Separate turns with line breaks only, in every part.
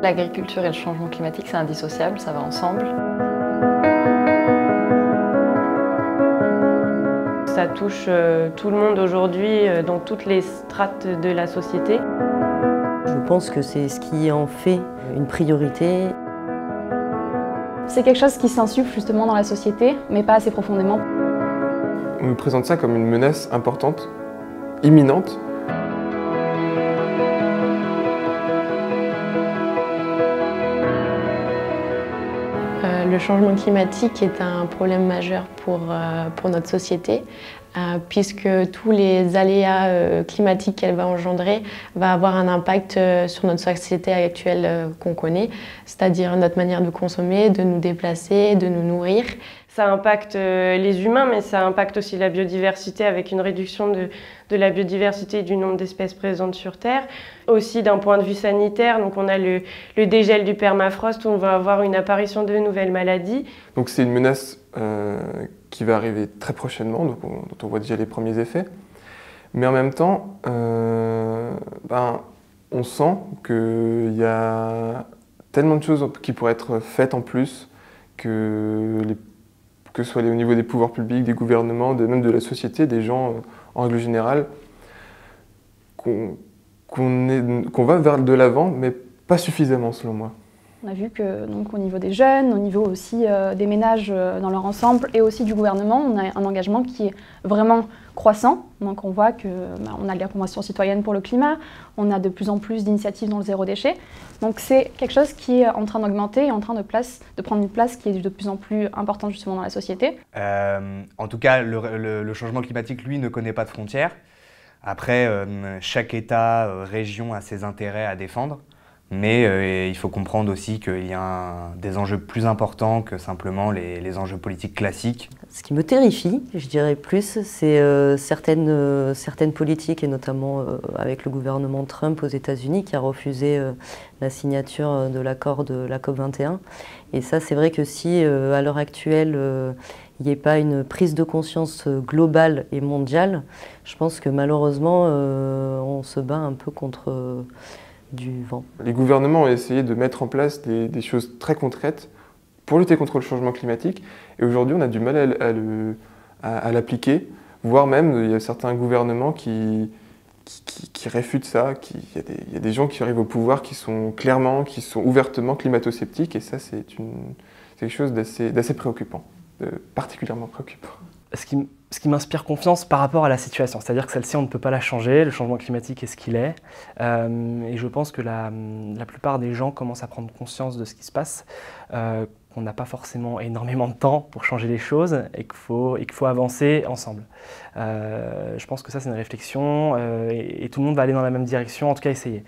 L'agriculture et le changement climatique, c'est indissociable, ça va ensemble.
Ça touche tout le monde aujourd'hui, dans toutes les strates de la société.
Je pense que c'est ce qui en fait une priorité.
C'est quelque chose qui s'insuffle justement dans la société, mais pas assez profondément.
On nous présente ça comme une menace importante, imminente.
Le changement climatique est un problème majeur pour notre société, puisque tous les aléas climatiques qu'elle va engendrer vont avoir un impact sur notre société actuelle qu'on connaît, c'est-à-dire notre manière de consommer, de nous déplacer, de nous nourrir.
Ça impacte les humains, mais ça impacte aussi la biodiversité avec une réduction de la biodiversité et du nombre d'espèces présentes sur Terre. Aussi d'un point de vue sanitaire, donc on a le dégel du permafrost où on va avoir une apparition de nouvelles maladies.
Donc c'est une menace qui va arriver très prochainement, dont on voit déjà les premiers effets. Mais en même temps, on sent qu'il y a tellement de choses qui pourraient être faites en plus que ce soit au niveau des pouvoirs publics, des gouvernements, même de la société, des gens en règle générale, qu'on va vers de l'avant, mais pas suffisamment selon moi.
On a vu que donc, au niveau des jeunes, au niveau aussi des ménages dans leur ensemble et aussi du gouvernement, on a un engagement qui est vraiment croissant. Donc on voit qu'on a la Convention citoyenne pour le climat, on a de plus en plus d'initiatives dans le zéro déchet. Donc c'est quelque chose qui est en train d'augmenter et en train de prendre une place qui est de plus en plus importante justement dans la société.
En tout cas, le changement climatique, lui, ne connaît pas de frontières. Après, chaque État, région a ses intérêts à défendre. Mais il faut comprendre aussi qu'il y a des enjeux plus importants que simplement les enjeux politiques classiques.
Ce qui me terrifie, je dirais plus, c'est certaines politiques, et notamment avec le gouvernement Trump aux États-Unis qui a refusé la signature de l'accord de la COP21. Et ça, c'est vrai que si à l'heure actuelle, il n'y ait pas une prise de conscience globale et mondiale, je pense que malheureusement, on se bat un peu contre du vent.
Les gouvernements ont essayé de mettre en place des choses très concrètes pour lutter contre le changement climatique. Et aujourd'hui, on a du mal à l'appliquer, voire même il y a certains gouvernements qui réfutent ça. Il y a des gens qui arrivent au pouvoir qui sont ouvertement climato-sceptiques, et ça, c'est quelque chose d'assez préoccupant, particulièrement préoccupant.
Ce qui m'inspire confiance par rapport à la situation, c'est-à-dire que celle-ci, on ne peut pas la changer, le changement climatique est ce qu'il est, et je pense que la plupart des gens commencent à prendre conscience de ce qui se passe, qu'on n'a pas forcément énormément de temps pour changer les choses et qu'il faut avancer ensemble. Je pense que ça, c'est une réflexion et tout le monde va aller dans la même direction, en tout cas essayer.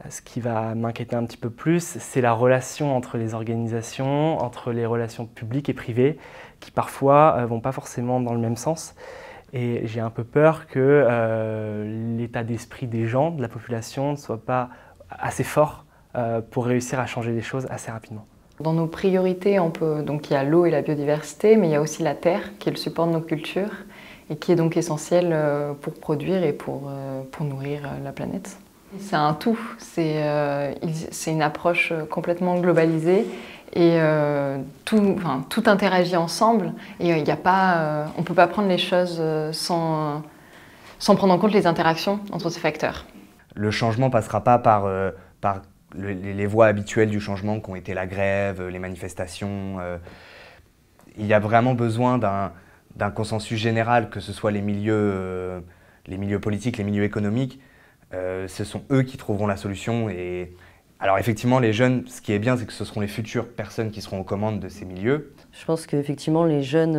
Ce qui va m'inquiéter un petit peu plus, c'est la relation entre les organisations, entre les relations publiques et privées, qui parfois ne vont pas forcément dans le même sens. Et j'ai un peu peur que l'état d'esprit des gens, de la population, ne soit pas assez fort pour réussir à changer les choses assez rapidement.
Dans nos priorités, donc il y a l'eau et la biodiversité, mais il y a aussi la terre, qui est le support de nos cultures, et qui est donc essentielle pour produire et pour nourrir la planète. C'est un tout, c'est une approche complètement globalisée et tout interagit ensemble et on ne peut pas prendre les choses sans prendre en compte les interactions entre ces facteurs.
Le changement ne passera pas par les voies habituelles du changement qui ont été la grève, les manifestations. Il y a vraiment besoin d'un consensus général, que ce soit les milieux politiques, les milieux économiques. Ce sont eux qui trouveront la solution. Et alors effectivement, les jeunes, ce qui est bien, c'est que ce seront les futures personnes qui seront aux commandes de ces milieux.
Je pense qu'effectivement, les jeunes,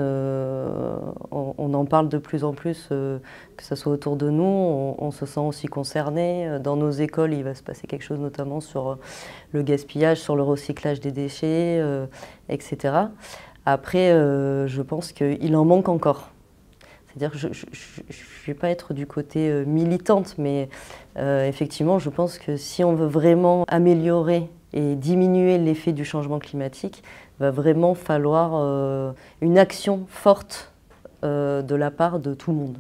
on en parle de plus en plus, que ce soit autour de nous, on se sent aussi concernés. Dans nos écoles, il va se passer quelque chose notamment sur le gaspillage, sur le recyclage des déchets, etc. Après, je pense qu'il en manque encore. C'est-à-dire que je ne vais pas être du côté militante, mais effectivement, je pense que si on veut vraiment améliorer et diminuer l'effet du changement climatique, il va vraiment falloir une action forte de la part de tout le monde.